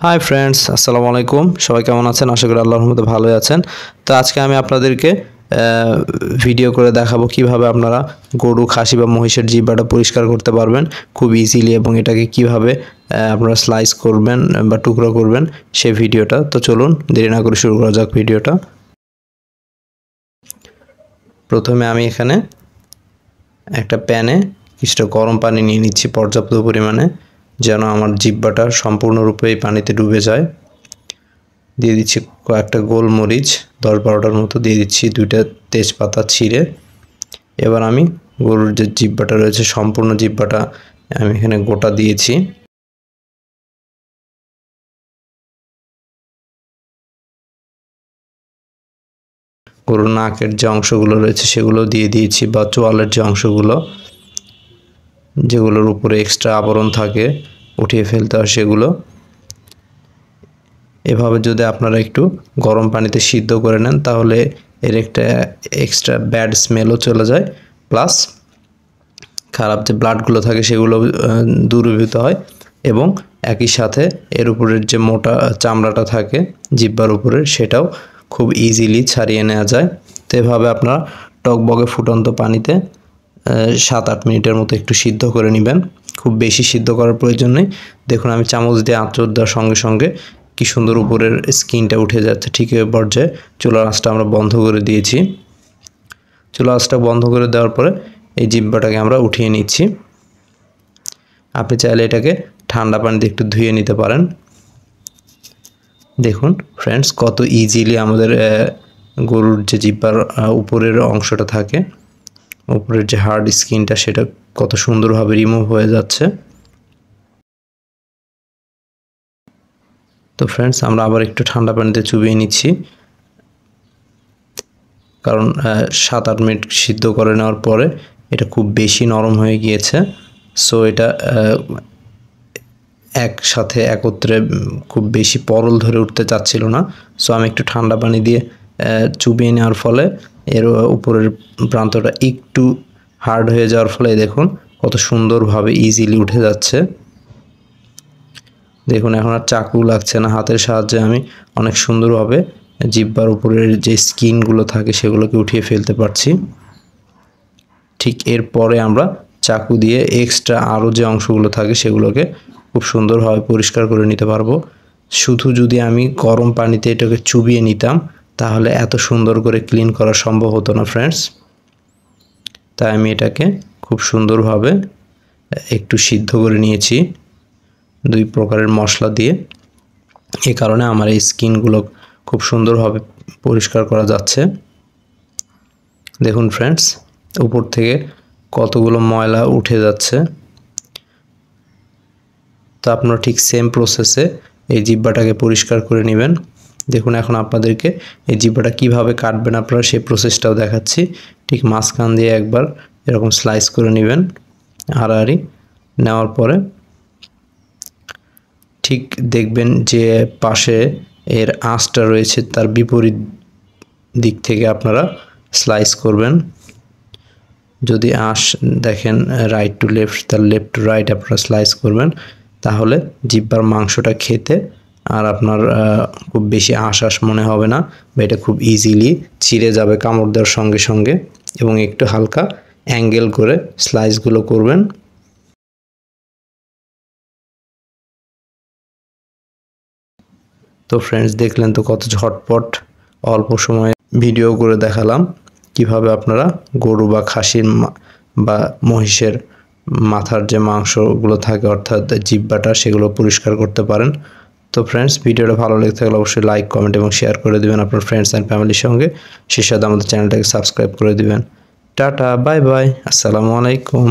Hi friends, আসসালামু আলাইকুম। সবাই কেমন আছেন? আশা করি আল্লাহর রহমতে ভালোই আছেন। তো আজকে আমি আপনাদেরকে ভিডিও করে দেখাবো কিভাবে আপনারা গরু, খাসি বা মহিষের জিহ্বাটা পরিষ্কার করতে পারবেন খুব ইজিলি, এবং এটাকে কিভাবে আপনারা স্লাইস করবেন বা টুকরো করবেন সেই ভিডিওটা। তো চলুন দেরি না করে শুরু করা যাক ভিডিওটা। প্রথমে আমি এখানে একটা প্যানে কিছুটা গরম পানি নিয়ে নিচ্ছি পর্যাপ্ত পরিমাণে, যেন আমার জিহ্বাটা সম্পূর্ণরূপে এই পানিতে ডুবে যায়। দিয়ে দিচ্ছি কয়েকটা গোলমরিচ, 10-12টার মতো দিয়ে দিচ্ছি, 2টা তেজপাতা ছিঁড়ে। এবার আমি গরুর যে জিহ্বাটা রয়েছে সম্পূর্ণ জিহ্বাটা আমি এখানে গোটা দিয়েছি। গরুর নাকের যে অংশগুলো রয়েছে সেগুলো দিয়ে দিয়েছি, বা চোয়ালের যে অংশগুলো যেগুলোর উপরে এক্সট্রা আবরণ থাকে উঠিয়ে ফেলতে হয় সেগুলো। এভাবে যদি আপনারা একটু গরম পানিতে সিদ্ধ করে নেন তাহলে এর একটা এক্সট্রা ব্যাড স্মেলও চলে যায়, প্লাস খারাপ যে ব্লাডগুলো থাকে সেগুলো দূরীভূত হয়, এবং একই সাথে এর উপরের যে মোটা চামড়াটা থাকে জিহ্বার উপরে সেটাও খুব ইজিলি ছাড়িয়ে নেওয়া যায়। তো এভাবে আপনারা টকবগে ফুটন্ত পানিতে 7-8 মিনিটের মতো একটু সিদ্ধ করে নেবেন। খুব বেশি সিদ্ধ করার প্রয়োজন নেই। দেখুন আমি চামচ দিয়ে আঁচড় দেওয়ার সঙ্গে সঙ্গে কি সুন্দর উপরের স্কিনটা উঠে যাচ্ছে। ঠিক এই পর্যায়ে চুলার আঁচটা আমরা বন্ধ করে দিয়েছি। চুলার আঁচটা বন্ধ করে দেওয়ার পরে এই জিহ্বাটাকে আমরা উঠিয়ে নিচ্ছি। আপনি চাইলে এটাকে ঠান্ডা পানিতে একটু ধুয়ে নিতে পারেন। দেখুন ফ্রেন্ডস, কত ইজিলি আমাদের গরুর যে জিহ্বার উপরের অংশটা থাকে, উপরের যে হার্ড স্কিনটা, সেটা কত সুন্দরভাবে রিমুভ হয়ে যাচ্ছে। তো ফ্রেন্ডস, আমরা আবার একটু ঠান্ডা পানিতে চুবিয়ে নিচ্ছি, কারণ 7-8 মিনিট সিদ্ধ করে নেওয়ার পরে এটা খুব বেশি নরম হয়ে গিয়েছে। সো এটা একসাথে একত্রে খুব বেশি পরল ধরে উঠতে চাচ্ছিল না। সো আমি একটু ঠান্ডা পানি দিয়ে চুবিয়ে নেওয়ার ফলে এর উপরের প্রান্তটা একটু হার্ড হয়ে যাওয়ার ফলে দেখুন কত সুন্দরভাবে ইজিলি উঠে যাচ্ছে। দেখুন এখন আর চাকু লাগছে না, হাতের সাহায্যে আমি অনেক সুন্দরভাবে জিহ্বার উপরের যে স্কিনগুলো থাকে সেগুলোকে উঠিয়ে ফেলতে পারছি। ঠিক এরপরে আমরা চাকু দিয়ে এক্সট্রা আরও যে অংশগুলো থাকে সেগুলোকে খুব সুন্দরভাবে পরিষ্কার করে নিতে পারবো। শুধু যদি আমি গরম পানিতে এটাকে চুবিয়ে নিতাম তাহলে এত সুন্দর করে ক্লিন করা সম্ভব হতো না ফ্রেন্ডস। তাই আমি এটাকে খুব সুন্দরভাবে একটু সিদ্ধ করে নিয়েছি 2 প্রকারের মশলা দিয়ে। এই কারণে আমার এই স্কিনগুলো খুব সুন্দরভাবে পরিষ্কার করা যাচ্ছে। দেখুন ফ্রেন্ডস, উপর থেকে কতগুলো ময়লা উঠে যাচ্ছে। তো আপনারা ঠিক সেম প্রসেসে এই জিহ্বাটাকে পরিষ্কার করে নেবেন। দেখুন এখন আপনাদেরকে এই জিহ্বাটা কিভাবে কাটবেন আপনারা সেই প্রসেসটাও দেখাচ্ছি। ঠিক মাঝখান দিয়ে একবার এরকম স্লাইস করে নেবেন, আড়াআড়ি নেওয়ার পরে ঠিক দেখবেন যে পাশে এর আঁচটা রয়েছে তার বিপরীত দিক থেকে আপনারা স্লাইস করবেন। যদি আঁশ দেখেন রাইট টু লেফট, তার লেফট টু রাইট আপনারা স্লাইস করবেন, তাহলে জিহ্বার মাংসটা খেতে আর আপনার খুব বেশি আঁশ মনে হবে না, বা এটা খুব ইজিলি ছিঁড়ে যাবে কামড় দেওয়ার সঙ্গে সঙ্গে। এবং একটু হালকা অ্যাঙ্গেল করে স্লাইসগুলো করবেন। তো ফ্রেন্ডস, দেখলেন তো কত ঝটপট অল্প সময়ে ভিডিও করে দেখালাম কিভাবে আপনারা গরু বা খাসির বা মহিষের মাথার যে মাংসগুলো থাকে অর্থাৎ জিহ্বাটা সেগুলো পরিষ্কার করতে পারেন। তো ফ্রেন্ডস, ভিডিওটা ভালো লেগে থাকলে অবশ্যই লাইক, কমেন্ট এবং শেয়ার করে দিবেন আপনার ফ্রেন্ডস অ্যান্ড ফ্যামিলির সঙ্গে। সেই সাথে আমাদের চ্যানেলটাকে সাবস্ক্রাইব করে দিবেন। টাটা, বাই বাই, আসসালামু আলাইকুম।